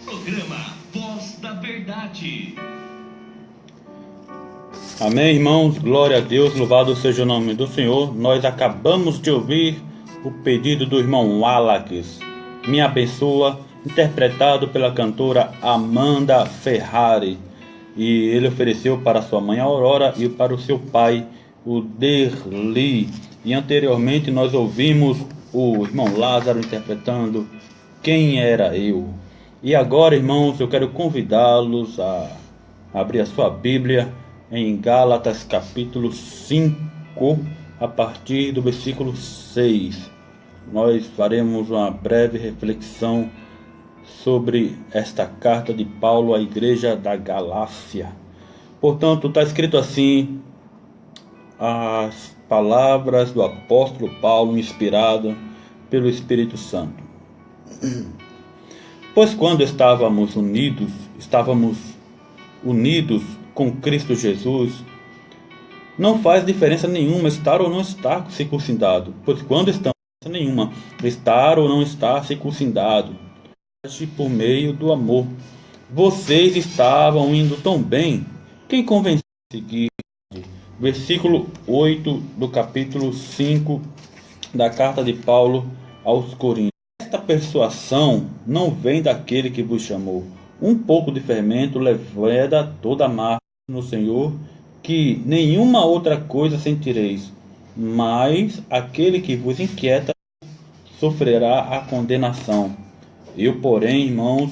Programa Voz da Verdade. Amém, irmãos, glória a Deus, louvado seja o nome do Senhor. Nós acabamos de ouvir o pedido do irmão Wallace, Me Abençoa, interpretado pela cantora Amanda Ferrari. E ele ofereceu para sua mãe Aurora e para o seu pai, o Derli. E anteriormente nós ouvimos o irmão Lázaro interpretando Quem Era Eu. E agora, irmãos, eu quero convidá-los a abrir a sua Bíblia em Gálatas capítulo 5, a partir do versículo 6. Nós faremos uma breve reflexão sobre esta carta de Paulo à igreja da Galácia. Portanto, está escrito assim: as palavras do apóstolo Paulo, inspirado pelo Espírito Santo. Pois quando estávamos unidos com Cristo Jesus, não faz diferença nenhuma estar ou não estar circuncidado. Pois quando estamos nenhuma, estar ou não estar circuncidado, age por meio do amor. Vocês estavam indo tão bem, quem convenceu a seguir? Versículo 8 do capítulo 5 da carta de Paulo aos Coríntios. Esta persuasão não vem daquele que vos chamou. Um pouco de fermento leveda toda a massa no Senhor, que nenhuma outra coisa sentireis. Mas aquele que vos inquieta sofrerá a condenação. Eu, porém, irmãos,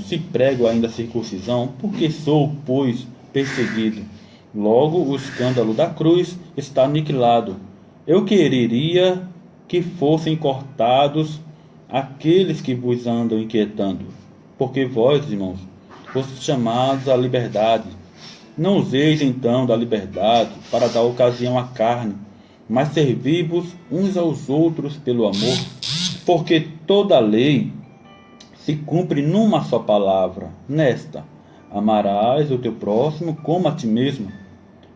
se prego ainda a circuncisão, porque sou, pois, perseguido. Logo, o escândalo da cruz está aniquilado. Eu quereria que fossem cortados aqueles que vos andam inquietando, porque vós, irmãos, fostes chamados à liberdade. Não useis então da liberdade para dar ocasião à carne, mas servi-vos uns aos outros pelo amor, porque toda a lei se cumpre numa só palavra, nesta: amarás o teu próximo como a ti mesmo.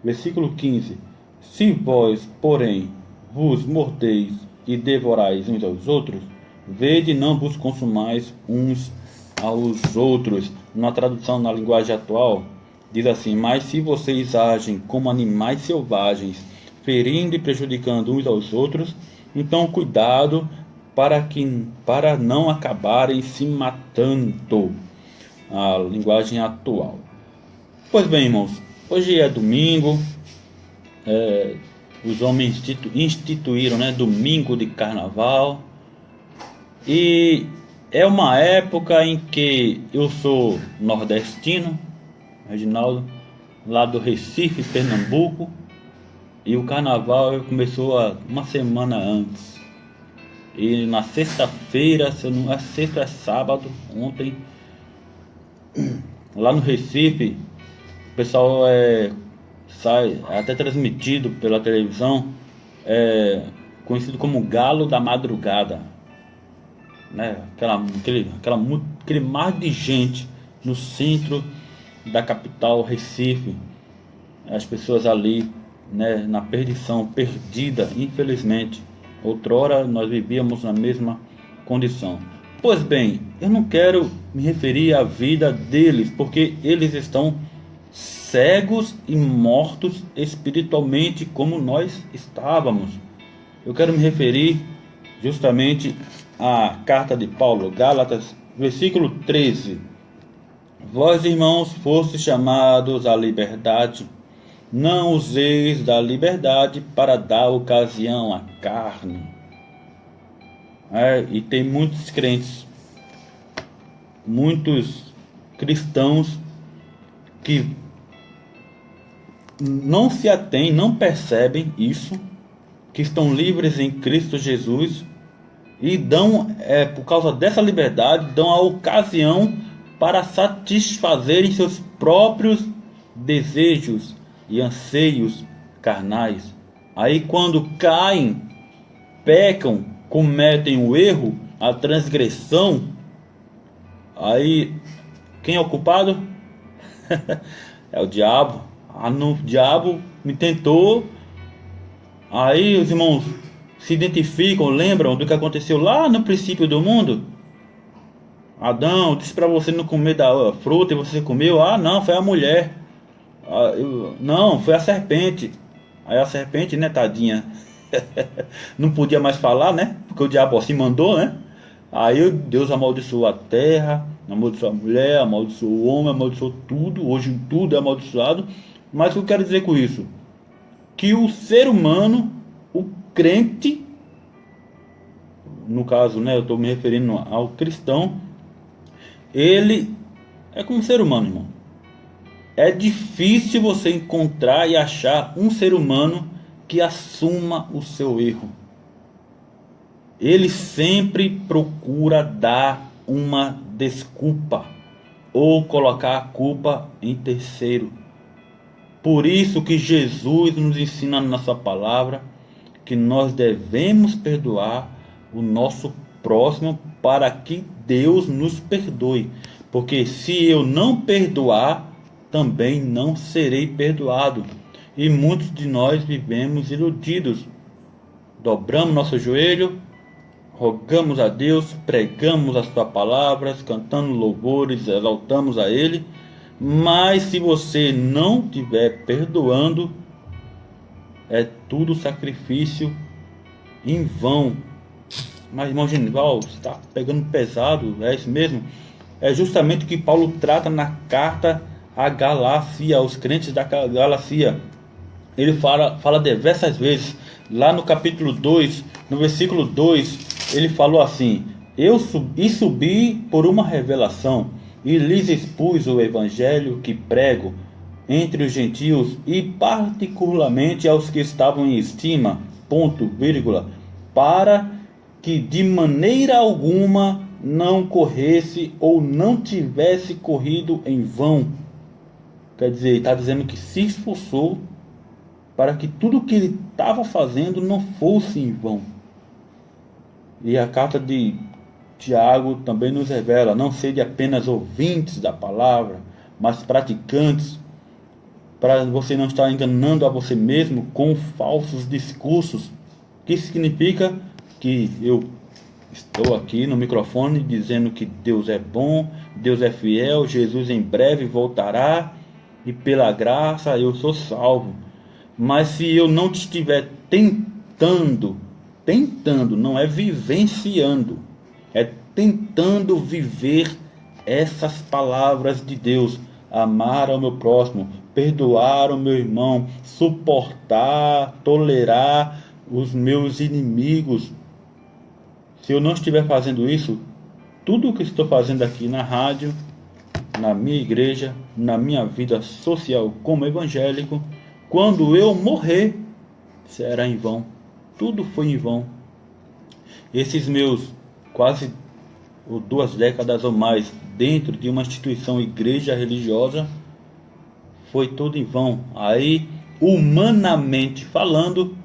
Versículo 15. Se vós, porém, vos mordeis e devorais uns aos outros, vede não vos consumais uns aos outros. Na tradução na linguagem atual, diz assim: mas se vocês agem como animais selvagens, ferindo e prejudicando uns aos outros, então cuidado para não acabarem se matando. A linguagem atual. Pois bem, irmãos, hoje é domingo, os homens instituíram, domingo de carnaval, e é uma época em que eu sou nordestino, Reginaldo, lá do Recife, Pernambuco, e o carnaval começou uma semana antes. E na sexta-feira, a sexta é sábado, ontem, lá no Recife, o pessoal sai até transmitido pela televisão, conhecido como Galo da Madrugada, aquele mar de gente no centro da capital Recife, as pessoas ali, na perdição, perdida, infelizmente. Outrora nós vivíamos na mesma condição. Pois bem, eu não quero me referir à vida deles, porque eles estão cegos e mortos espiritualmente, como nós estávamos. Eu quero me referir justamente à carta de Paulo, Gálatas, versículo 13. Vós, irmãos, fostes chamados à liberdade. Não useis da liberdade para dar ocasião à carne. E tem muitos crentes, muitos cristãos que não se atêm, não percebem isso, que estão livres em Cristo Jesus e dão, por causa dessa liberdade, dão a ocasião para satisfazerem seus próprios desejos e anseios carnais. Aí quando caem, pecam, cometem o erro, a transgressão, aí quem é o culpado? É o diabo. O diabo me tentou. Aí os irmãos se identificam, lembram do que aconteceu lá no princípio do mundo? Adão disse para você não comer da fruta e você comeu. Ah, não, foi a mulher. Não, foi a serpente. Aí a serpente, né, tadinha, não podia mais falar, né? Porque o diabo assim mandou, né? Aí Deus amaldiçoou a terra, amaldiçoou a mulher, amaldiçoou o homem, amaldiçoou tudo. Hoje tudo é amaldiçoado. Mas o que eu quero dizer com isso? Que o ser humano, o crente, no caso, né, eu estou me referindo ao cristão, ele é como um ser humano, irmão. É difícil você encontrar e achar um ser humano que assuma o seu erro. Ele sempre procura dar uma desculpa ou colocar a culpa em terceiro. Por isso que Jesus nos ensina na sua palavra que nós devemos perdoar o nosso próximo para que Deus nos perdoe. Porque se eu não perdoar, também não serei perdoado. E muitos de nós vivemos iludidos. Dobramos nosso joelho, rogamos a Deus, pregamos as suas palavras, cantando louvores, exaltamos a Ele. Mas se você não estiver perdoando, é tudo sacrifício em vão. Mas irmão Genival, você está pegando pesado, é isso mesmo? É justamente o que Paulo trata na carta a Galácia, aos crentes da Galácia. Ele fala diversas vezes, lá no capítulo 2, no versículo 2, ele falou assim: eu subi por uma revelação, e lhes expus o evangelho que prego entre os gentios, e particularmente aos que estavam em estima, ponto, vírgula, para que de maneira alguma não corresse ou não tivesse corrido em vão. Quer dizer, ele está dizendo que se esforçou para que tudo que ele estava fazendo não fosse em vão. E a carta de Tiago também nos revela: não sede apenas ouvintes da palavra, mas praticantes, para você não estar enganando a você mesmo com falsos discursos. Que significa que eu estou aqui no microfone dizendo que Deus é bom, Deus é fiel, Jesus em breve voltará e pela graça eu sou salvo. Mas se eu não estiver tentando, não é vivenciando, é tentando viver essas palavras de Deus: amar ao meu próximo, perdoar o meu irmão, suportar, tolerar os meus inimigos. Se eu não estiver fazendo isso, tudo o que estou fazendo aqui na rádio, na minha igreja, na minha vida social como evangélico, quando eu morrer, será em vão. Tudo foi em vão. Esses meus quase 2 décadas ou mais dentro de uma instituição, igreja religiosa, foi tudo em vão. Aí, humanamente falando,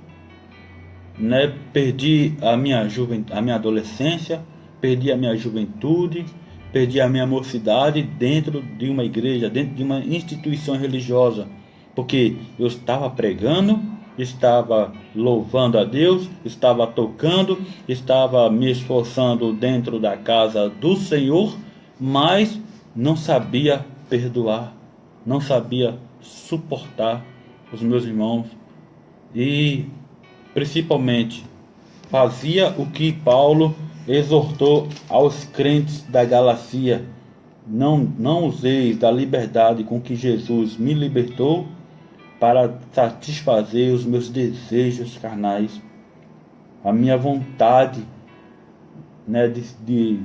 né, perdi a minha adolescência, perdi a minha juventude, perdi a minha mocidade dentro de uma igreja, dentro de uma instituição religiosa, porque eu estava pregando, estava louvando a Deus, estava tocando, estava me esforçando dentro da casa do Senhor, mas não sabia perdoar, não sabia suportar os meus irmãos e principalmente fazia o que Paulo exortou aos crentes da Galácia: não useis da liberdade com que Jesus me libertou para satisfazer os meus desejos carnais, a minha vontade, né, de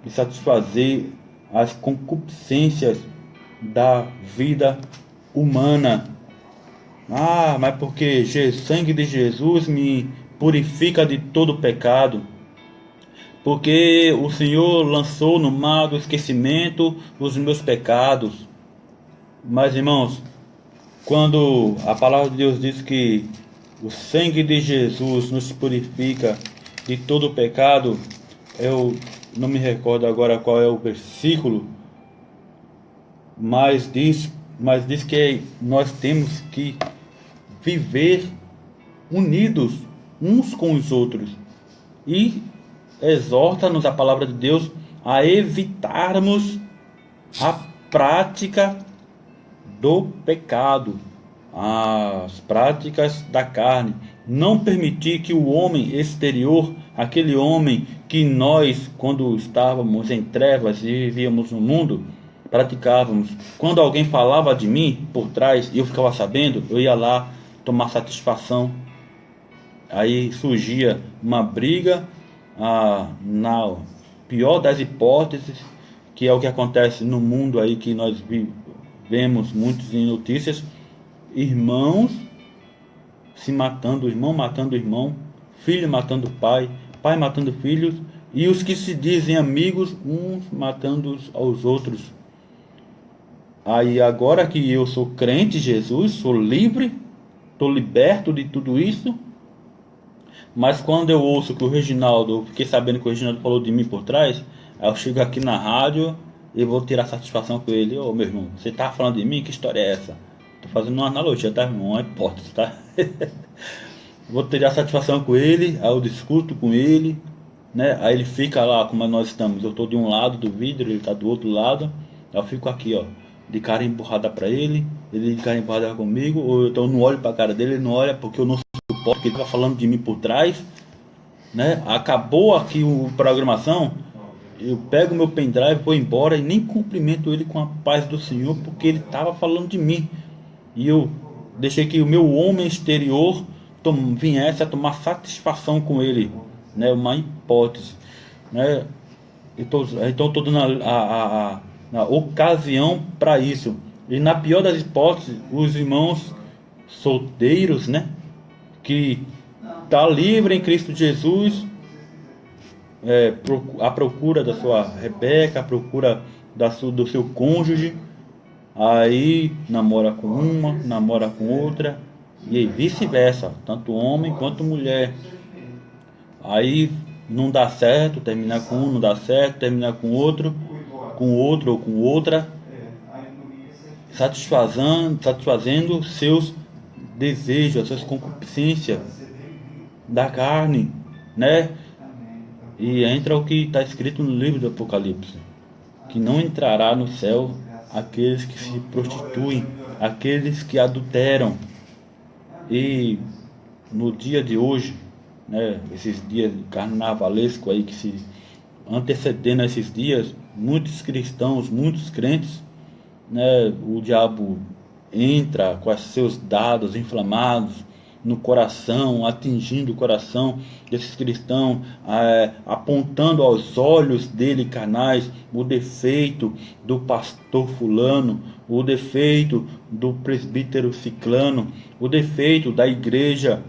satisfazer as concupiscências da vida humana. Ah, mas porque o sangue de Jesus me purifica de todo pecado, porque o Senhor lançou no mar do esquecimento os meus pecados. Mas irmãos, quando a palavra de Deus diz que o sangue de Jesus nos purifica de todo pecado, eu não me recordo agora qual é o versículo, mas diz que nós temos que viver unidos uns com os outros. E exorta-nos a palavra de Deus a evitarmos a prática do pecado, as práticas da carne. Não permitir que o homem exterior, aquele homem que nós, quando estávamos em trevas e vivíamos no mundo, praticávamos. Quando alguém falava de mim por trás e eu ficava sabendo, eu ia lá tomar satisfação. Aí surgia uma briga, na pior das hipóteses, que é o que acontece no mundo aí, que nós vemos muitos em notícias, irmãos se matando, irmão matando irmão, filho matando pai, pai matando filhos, e os que se dizem amigos, uns matando aos outros. Aí agora que eu sou crente em Jesus, sou livre, estou liberto de tudo isso, mas quando eu ouço que o Reginaldo, eu fiquei sabendo que o Reginaldo falou de mim por trás, aí eu chego aqui na rádio e vou tirar satisfação com ele. Ô meu irmão, você tá falando de mim? Que história é essa? Tô fazendo uma analogia, tá, irmão? Uma hipótese, tá? Vou tirar satisfação com ele, aí eu discuto com ele, né? Aí ele fica lá como nós estamos. Eu tô de um lado do vidro, ele tá do outro lado. Aí eu fico aqui, ó, de cara emburrada pra ele de cara emburrada comigo, ou então eu não olho pra cara dele, ele não olha porque eu não suporto que ele tá falando de mim por trás, né? Acabou aqui a programação, eu pego meu pendrive, vou embora e nem cumprimento ele com a paz do Senhor, porque ele estava falando de mim. E eu deixei que o meu homem exterior viesse a tomar satisfação com ele, né? Uma hipótese, né? Então estou dando a ocasião para isso. E na pior das hipóteses, os irmãos solteiros, que está livre em Cristo Jesus, à procura da sua Rebeca, à procura do seu cônjuge, aí namora com uma, namora com outra, e vice-versa, tanto homem quanto mulher. Aí não dá certo, terminar com um, não dá certo, terminar com outro ou com outra, satisfazendo seus desejos, as suas concupiscências da carne, E entra o que está escrito no livro do Apocalipse, que não entrará no céu aqueles que se prostituem, aqueles que adulteram. E no dia de hoje, esses dias carnavalesco aí que se antecedendo a esses dias, muitos cristãos, muitos crentes, o diabo entra com os seus dados inflamados no coração, atingindo o coração desses cristãos, apontando aos olhos dele carnais o defeito do pastor fulano, o defeito do presbítero ciclano, o defeito da igreja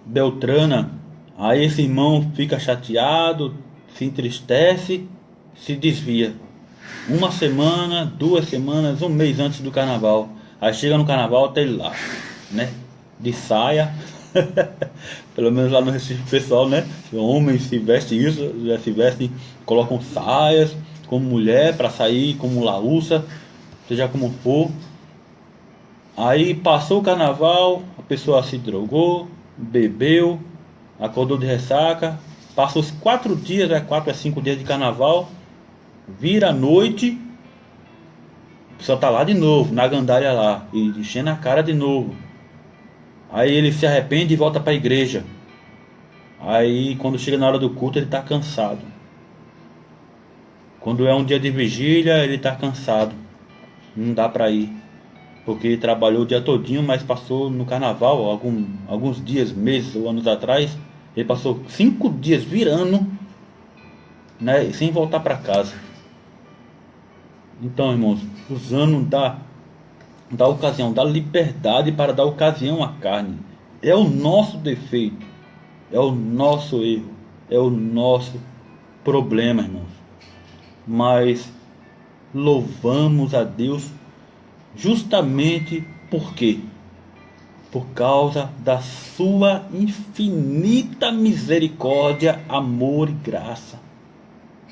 beltrana. Aí esse irmão fica chateado, se entristece, se desvia. Uma semana, 2 semanas, um mês antes do carnaval. Aí chega no carnaval, tá ele lá, de saia. Pelo menos lá no Recife, pessoal, homens se vestem isso, já se vestem, colocam saias como mulher para sair, como laúça, seja como for. Aí passou o carnaval, a pessoa se drogou, bebeu, acordou de ressaca, passou os 4 dias, 4 a 5 dias de carnaval, vira a noite, a pessoa tá lá de novo, na gandaia lá, e enchendo a cara de novo. Aí ele se arrepende e volta para a igreja. Aí quando chega na hora do culto ele está cansado. Quando é um dia de vigília ele está cansado. Não dá para ir. Porque ele trabalhou o dia todinho, mas passou no carnaval, alguns dias, meses ou anos atrás, ele passou 5 dias virando, sem voltar para casa. Então, irmãos, usando da ocasião, da liberdade para dar ocasião à carne. É o nosso defeito, é o nosso erro, é o nosso problema, irmãos. Mas louvamos a Deus justamente por quê? Por causa da sua infinita misericórdia, amor e graça.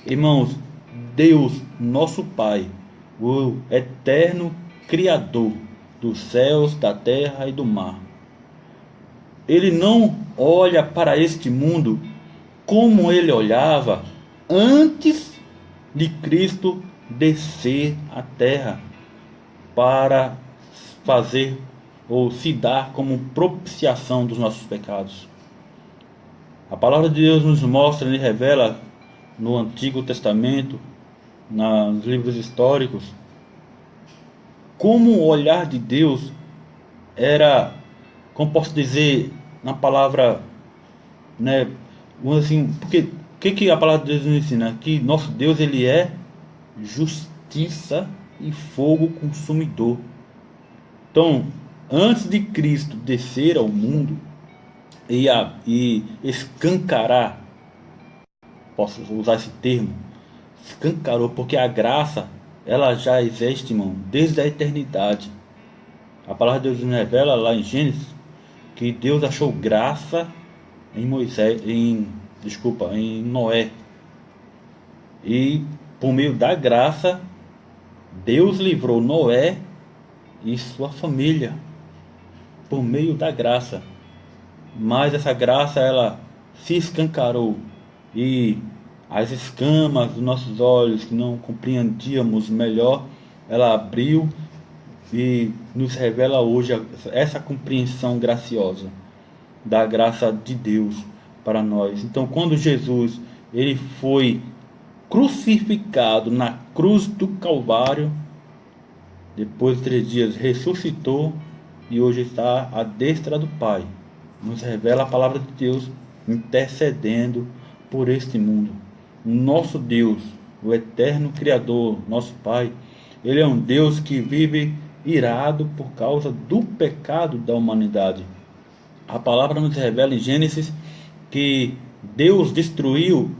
Irmãos, Deus, nosso Pai, o eterno Criador dos céus, da terra e do mar, Ele não olha para este mundo como Ele olhava antes de Cristo descer à terra para fazer ou se dar como propiciação dos nossos pecados. A palavra de Deus nos mostra e revela no Antigo Testamento, nos livros históricos, como o olhar de Deus era, como posso dizer, na palavra, né, assim, porque o que a palavra de Deus nos ensina? Que nosso Deus, ele é justiça e fogo consumidor. Então, antes de Cristo descer ao mundo e escancarar, posso usar esse termo, escancarou, porque a graça, ela já existe, irmão, desde a eternidade. A palavra de Deus nos revela lá em Gênesis que Deus achou graça em em Noé. E por meio da graça, Deus livrou Noé e sua família por meio da graça. Mas essa graça, ela se escancarou e as escamas dos nossos olhos que não compreendíamos melhor, ela abriu e nos revela hoje essa compreensão graciosa da graça de Deus para nós. Então, quando Jesus ele foi crucificado na cruz do Calvário, depois de 3 dias ressuscitou e hoje está à destra do Pai. Nos revela a palavra de Deus intercedendo por este mundo. Nosso Deus, o eterno Criador, nosso Pai, ele é um Deus que vive irado por causa do pecado da humanidade. A palavra nos revela em Gênesis que Deus destruiu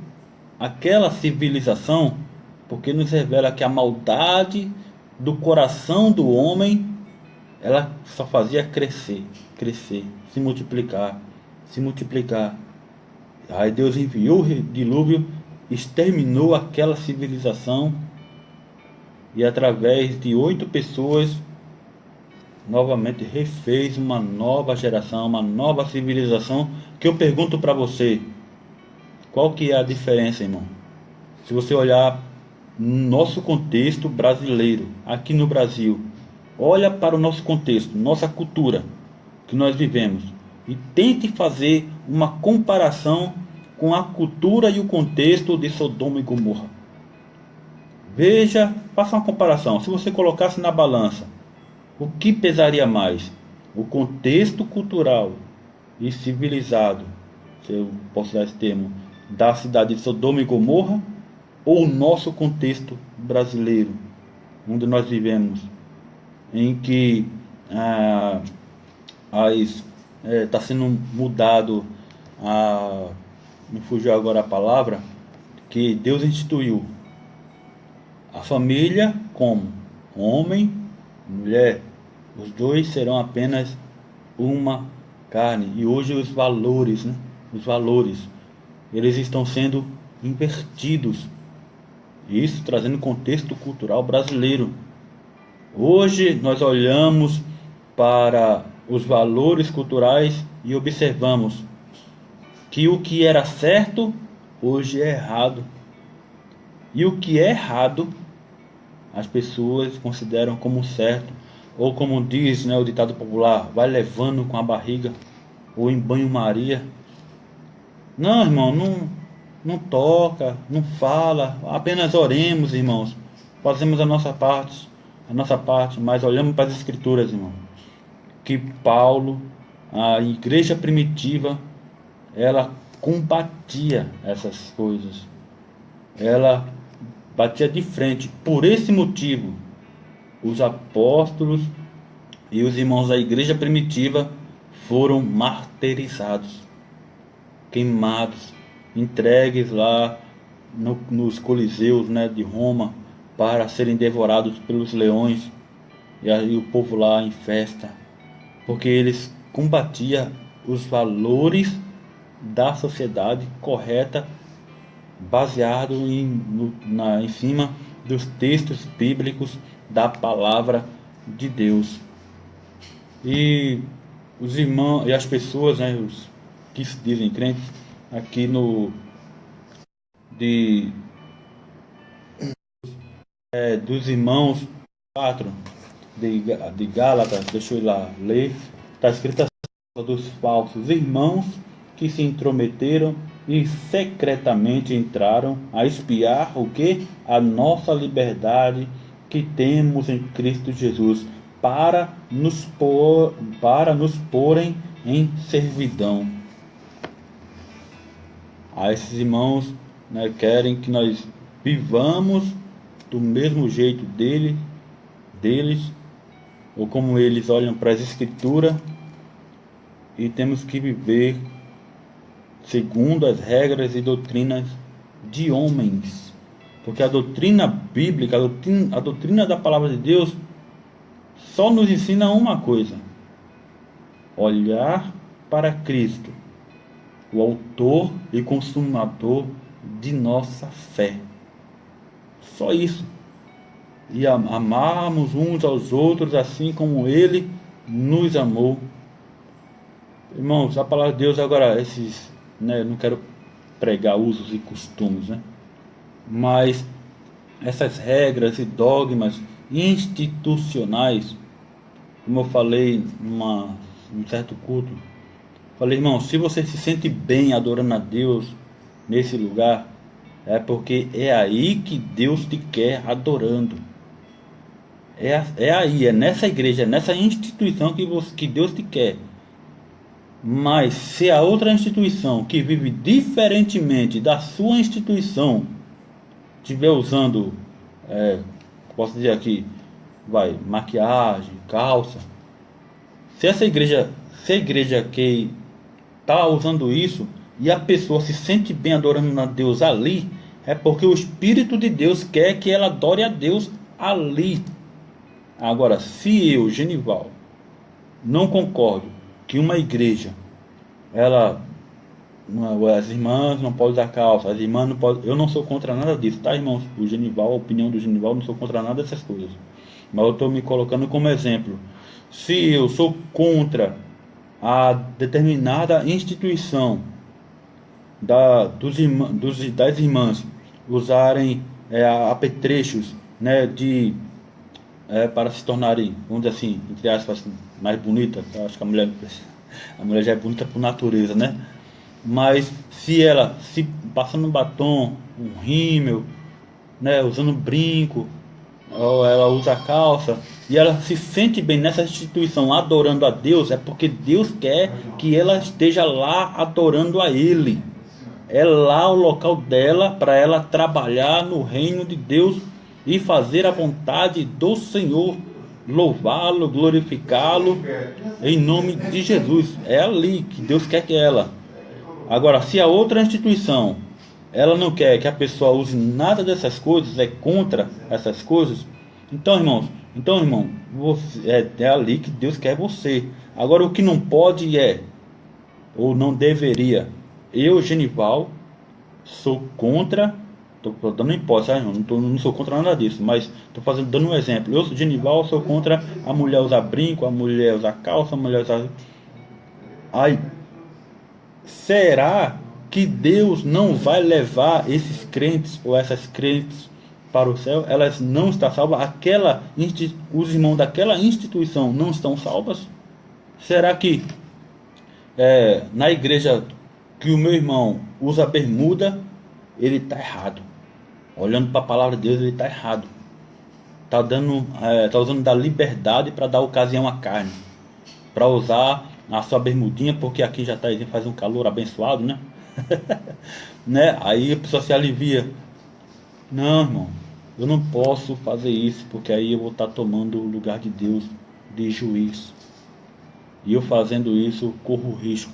aquela civilização porque nos revela que a maldade do coração do homem, ela só fazia crescer, se multiplicar. Aí Deus enviou o dilúvio, exterminou aquela civilização e através de 8 pessoas novamente refez uma nova geração, uma nova civilização. Que eu pergunto para você, qual que é a diferença, irmão? Se você olhar no nosso contexto brasileiro, aqui no Brasil, olha para o nosso contexto, nossa cultura que nós vivemos e tente fazer uma comparação com a cultura e o contexto de Sodoma e Gomorra. Veja, faça uma comparação. Se você colocasse na balança, o que pesaria mais? O contexto cultural e civilizado, se eu posso dar esse termo, da cidade de Sodoma e Gomorra, ou o nosso contexto brasileiro, onde nós vivemos, em que está sendo mudado, me fugiu agora a palavra, que Deus instituiu a família como homem e mulher, os dois serão apenas uma carne. E hoje os valores, eles estão sendo invertidos, isso trazendo contexto cultural brasileiro. Hoje nós olhamos para os valores culturais e observamos que o que era certo hoje é errado, e o que é errado as pessoas consideram como certo, ou como diz, o ditado popular, vai levando com a barriga, ou em banho-maria. Não, irmão, não toca, não fala, apenas oremos, irmãos, fazemos a nossa parte, mas olhamos para as Escrituras, irmão, que Paulo, a igreja primitiva, ela combatia essas coisas, ela batia de frente. Por esse motivo, os apóstolos e os irmãos da igreja primitiva foram martirizados, queimados, entregues lá nos coliseus, de Roma, para serem devorados pelos leões, e aí o povo lá em festa, porque eles combatiam os valores da sociedade correta, baseado em cima dos textos bíblicos da palavra de Deus. E os irmãos e as pessoas, os que se dizem crentes, aqui de dos irmãos 4 de Gálatas, deixa eu ir lá ler, está escrito assim: dos falsos irmãos que se intrometeram e secretamente entraram a espiar o que? A nossa liberdade que temos em Cristo Jesus, para nos porem em servidão. Esses irmãos, né, querem que nós vivamos do mesmo jeito deles, ou como eles olham para as Escrituras, e temos que viver segundo as regras e doutrinas de homens, porque a doutrina bíblica, a doutrina da palavra de Deus, só nos ensina uma coisa: olhar para Cristo, o autor e consumador de nossa fé. Só isso. E amarmos uns aos outros assim como Ele nos amou. Irmãos, a palavra de Deus agora, não quero pregar usos e costumes, né? Mas essas regras e dogmas institucionais, como eu falei num certo culto, falei: irmão, se você se sente bem adorando a Deus nesse lugar, é porque é aí que Deus te quer adorando. É aí, é nessa igreja, é nessa instituição que Deus te quer. Mas se a outra instituição que vive diferentemente da sua instituição estiver usando, posso dizer aqui, maquiagem, calça, se a igreja que está usando isso e a pessoa se sente bem adorando a Deus ali, é porque o Espírito de Deus quer que ela adore a Deus ali. Agora, se eu, Genival, não concordo que uma igreja, as irmãs não podem usar calça, as irmãs não podem, eu não sou contra nada disso, tá, irmãos? O Genival, a opinião do Genival, não sou contra nada dessas coisas, mas eu estou me colocando como exemplo. Se eu sou contra a determinada instituição das irmãs usarem apetrechos, né, para se tornarem, vamos dizer assim, entre aspas, mais bonita. Eu acho que a mulher já é bonita por natureza, né? Mas se ela se passando batom, um rímel, né, usando brinco, ou ela usa calça e ela se sente bem nessa instituição adorando a Deus, é porque Deus quer que ela esteja lá adorando a Ele. É lá o local dela para ela trabalhar no reino de Deus e fazer a vontade do Senhor, louvá-lo, glorificá-lo em nome de Jesus. É ali que Deus quer que ela. Agora, se a outra instituição ela não quer que a pessoa use nada dessas coisas, é contra essas coisas, então, irmão, é ali que Deus quer você. Agora, o que não pode ou não deveria, eu, Genival, sou contra. Estou dando hipótese, não sou contra nada disso, mas estou dando um exemplo. Eu, Genival, sou contra a mulher usar brinco, a mulher usar calça, a mulher usar... Será que Deus não vai levar esses crentes ou essas crentes para o céu? Elas não estão salvas? Os irmãos daquela instituição não estão salvos? Será que na igreja que o meu irmão usa bermuda, ele está errado? Olhando para a palavra de Deus, ele está errado. Está usando da liberdade para dar ocasião à carne, para usar a sua bermudinha, porque aqui já está faz um calor abençoado, né? Né? Aí a pessoa se alivia. Não, irmão, eu não posso fazer isso, porque aí eu vou estar tomando o lugar de Deus de juiz. E eu fazendo isso, corro o risco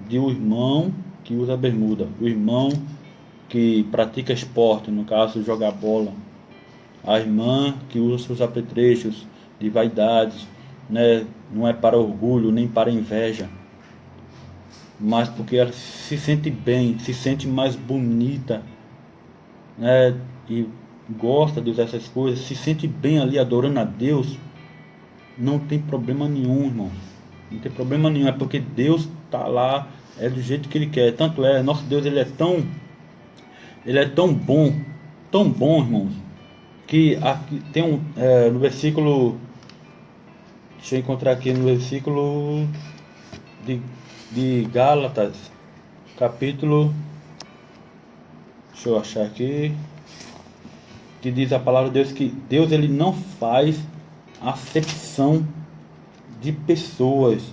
de o irmão que usa bermuda, o irmão que pratica esporte, no caso jogar bola, a irmã que usa seus apetrechos de vaidades, né? Não é para orgulho nem para inveja, mas porque ela se sente bem, se sente mais bonita, né? E gosta de usar essas coisas, se sente bem ali adorando a Deus. Não tem problema nenhum, irmão, não tem problema nenhum, é porque Deus está lá, é do jeito que Ele quer. Tanto nosso Deus, Ele é tão ele é tão bom, irmãos, que aqui tem no versículo, deixa eu encontrar aqui no versículo de Gálatas, capítulo, deixa eu achar aqui, que diz a palavra de Deus que Deus ele não faz acepção de pessoas,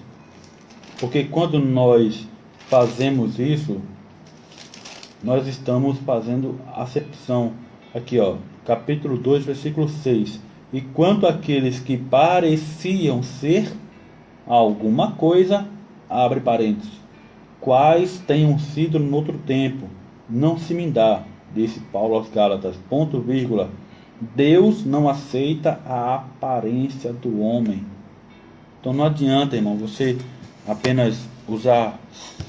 porque quando nós fazemos isso, nós estamos fazendo acepção. Aqui capítulo 2, versículo 6. E quanto àqueles que pareciam ser alguma coisa, abre parênteses, quais tenham sido no outro tempo, não se me dá, disse Paulo aos Gálatas, ponto vírgula, Deus não aceita a aparência do homem. Então não adianta, irmão, você apenas usar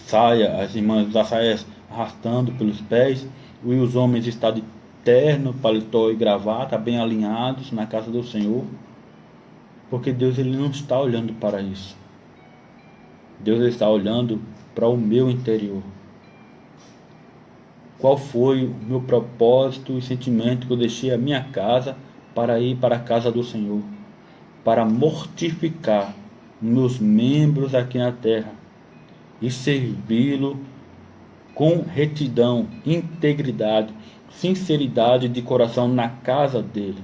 saia, as irmãs usar saias arrastando pelos pés, e os homens estar de terno, paletó e gravata, bem alinhados na casa do Senhor, porque Deus ele não está olhando para isso. Deus está olhando para o meu interior. Qual foi o meu propósito e sentimento que eu deixei a minha casa para ir para a casa do Senhor? Para mortificar meus membros aqui na terra e servi-lo com retidão, integridade, sinceridade de coração na casa dele.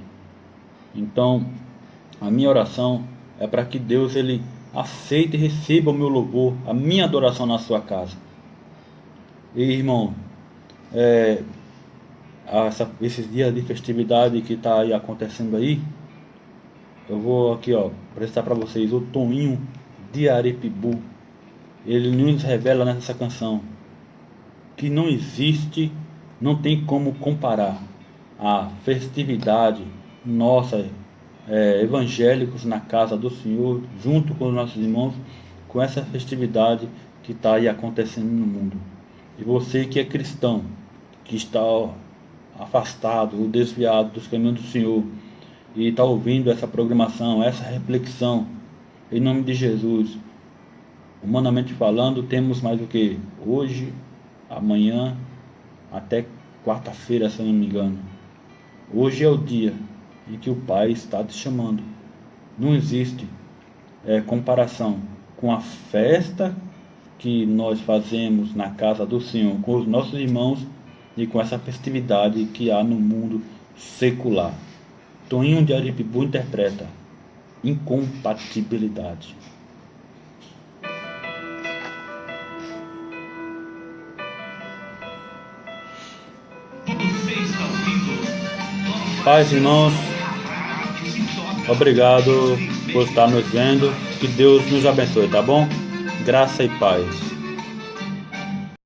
Então, a minha oração é para que Deus ele aceite e receba o meu louvor, a minha adoração na sua casa. E irmão, esses dias de festividade que está aí acontecendo aí, eu vou aqui apresentar para vocês o Toninho de Arepibu. Ele nos revela nessa canção que não existe, não tem como comparar a festividade nossa, evangélicos na casa do Senhor, junto com os nossos irmãos, com essa festividade que está aí acontecendo no mundo. E você que é cristão, que está afastado ou desviado dos caminhos do Senhor e está ouvindo essa programação, essa reflexão, em nome de Jesus, humanamente falando, temos mais o que? Hoje, amanhã, até quarta-feira, se eu não me engano. Hoje é o dia em que o Pai está te chamando. Não existe comparação com a festa que nós fazemos na casa do Senhor, com os nossos irmãos, e com essa festividade que há no mundo secular. Toninho de Arepibu interpreta incompatibilidade. Você está ouvindo? Paz, irmãos, obrigado por estar nos vendo. Que Deus nos abençoe, tá bom? Graça e paz.